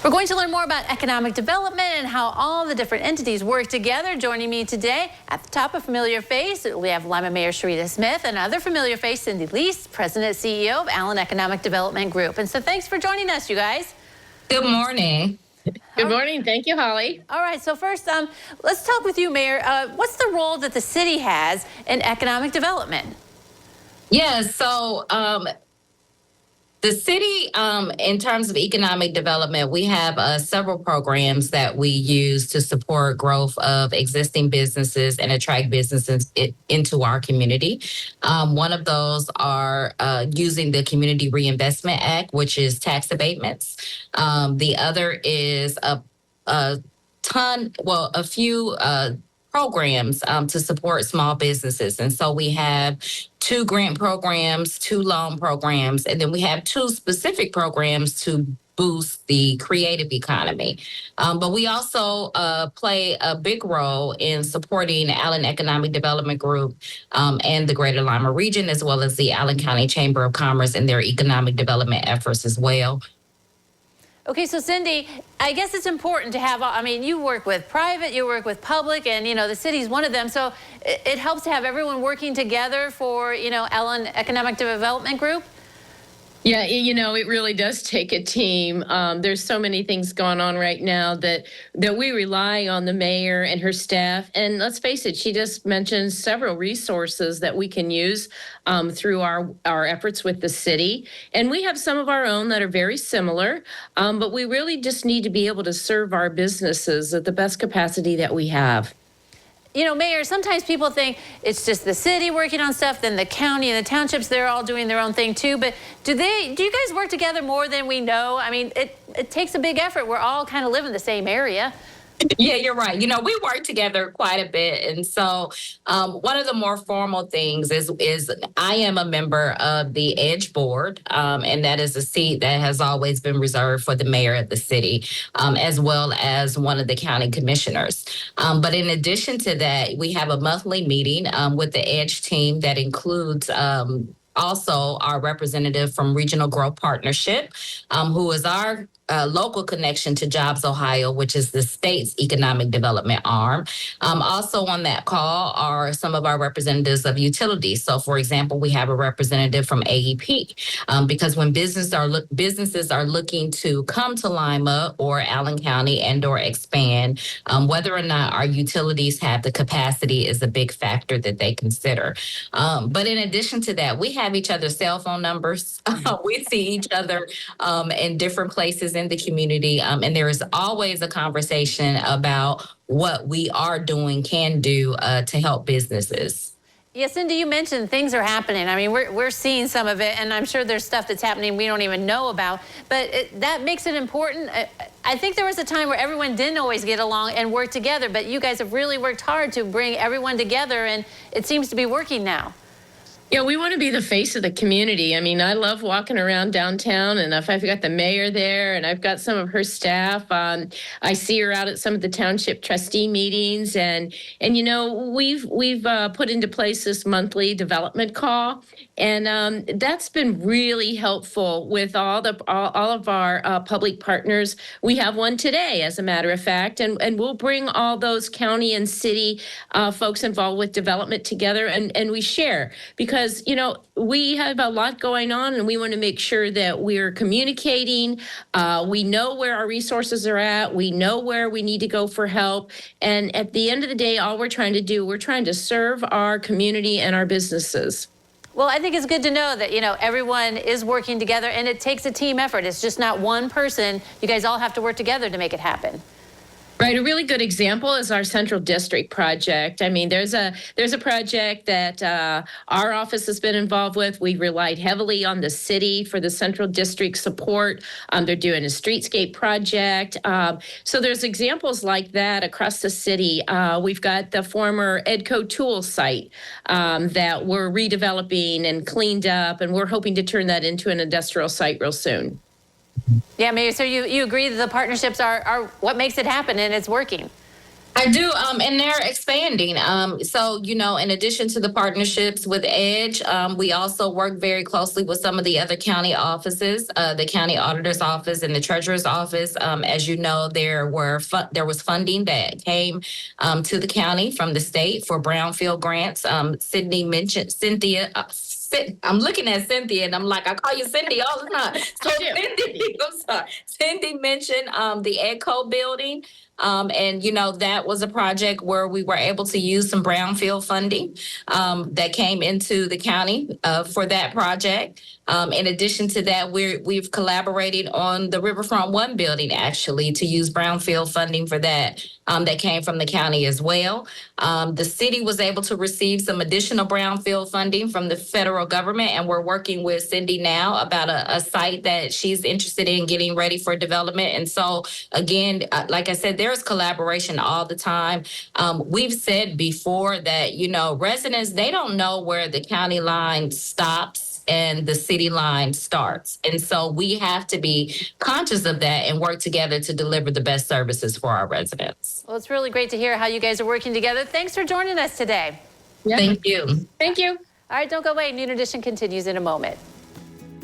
We're going to learn more about economic development and how all the different entities work together. Joining me today at the top, a familiar face, we have Lima Mayor Sharetta Smith, and another familiar face, Cindy Leis, President CEO of Allen Economic Development Group. And so thanks for joining us, you guys. Good morning. Good morning. Thank you, Holly. All right, so first, let's talk with you, Mayor. What's the role that the city has in economic development? Yeah, so the city, in terms of economic development, we have several programs that we use to support growth of existing businesses and attract businesses into our community. One of those are using the Community Reinvestment Act, which is tax abatements. The other is a few programs to support small businesses. And so we have 2 grant programs, 2 loan programs, and then we have 2 specific programs to boost the creative economy. But we also play a big role in supporting Allen Economic Development Group and the Greater Lima region, as well as the Allen County Chamber of Commerce in their economic development efforts as well. Okay, so Cindy, I guess it's important to have, you work with private, you work with public, and, the city's one of them. So it helps to have everyone working together for, Allen Economic Development Group. Yeah, it really does take a team. There's so many things going on right now that we rely on the mayor and her staff. And let's face it, she just mentioned several resources that we can use through our efforts with the city. And we have some of our own that are very similar, but we really just need to be able to serve our businesses at the best capacity that we have. Mayor, sometimes people think it's just the city working on stuff, then the county and the townships, they're all doing their own thing too. But do you guys work together more than we know? It takes a big effort. We're all kind of live in the same area. Yeah, you're right. We work together quite a bit. And so one of the more formal things is I am a member of the EDGE board, and that is a seat that has always been reserved for the mayor of the city, as well as one of the county commissioners. But in addition to that, we have a monthly meeting with the EDGE team that includes also our representative from Regional Growth Partnership, who is our local connection to Jobs Ohio, which is the state's economic development arm. Also on that call are some of our representatives of utilities. So, for example, we have a representative from AEP, because when businesses are looking to come to Lima or Allen County and or expand, whether or not our utilities have the capacity is a big factor that they consider. But in addition to that, we have each other's cell phone numbers. We see each other in different places in the community, and there is always a conversation about what we are doing, can do to help businesses. Yes, Cindy, you mentioned things are happening. We're seeing some of it, and I'm sure there's stuff that's happening we don't even know about, but that makes it important. I think there was a time where everyone didn't always get along and work together, but you guys have really worked hard to bring everyone together, and it seems to be working now. Yeah, we want to be the face of the community. I love walking around downtown, and if I've got the mayor there and I've got some of her staff, I see her out at some of the township trustee meetings, and we've put into place this monthly development call, and that's been really helpful with all of our public partners. We have one today, as a matter of fact, and we'll bring all those county and city folks involved with development together, and we share, because we have a lot going on, and we want to make sure that we're communicating. We know where our resources are at. We know where we need to go for help. And at the end of the day, all we're trying to serve our community and our businesses. Well, I think it's good to know that, everyone is working together, and it takes a team effort. It's just not one person. You guys all have to work together to make it happen. Right. A really good example is our Central District project. There's a project that our office has been involved with. We've relied heavily on the city for the Central District support. They're doing a streetscape project. So there's examples like that across the city. We've got the former Edco Tool site that we're redeveloping and cleaned up, and we're hoping to turn that into an industrial site real soon. Yeah, Mayor, so you agree that the partnerships are what makes it happen, and it's working? I do, and they're expanding. So, in addition to the partnerships with Edge, we also work very closely with some of the other county offices, the county auditor's office and the treasurer's office. As you know, there was funding that came to the county from the state for brownfield grants. Sydney mentioned Cynthia. I'm looking at Cynthia and I'm like, I call you Cindy all the time. So Cindy, I'm sorry. Cindy mentioned the EDCO building. And that was a project where we were able to use some brownfield funding that came into the county for that project. In addition to that, we've collaborated on the Riverfront One building actually to use brownfield funding for that. That came from the county as well. The city was able to receive some additional brownfield funding from the federal government, and we're working with Cindy now about a site that she's interested in getting ready for development. And so, again, like I said, there's collaboration all the time. We've said before that, residents, they don't know where the county line stops and the city line starts. And so we have to be conscious of that and work together to deliver the best services for our residents. Well, it's really great to hear how you guys are working together. Thanks for joining us today. Yeah. Thank you. Thank you. All right, don't go away. Noon Edition continues in a moment.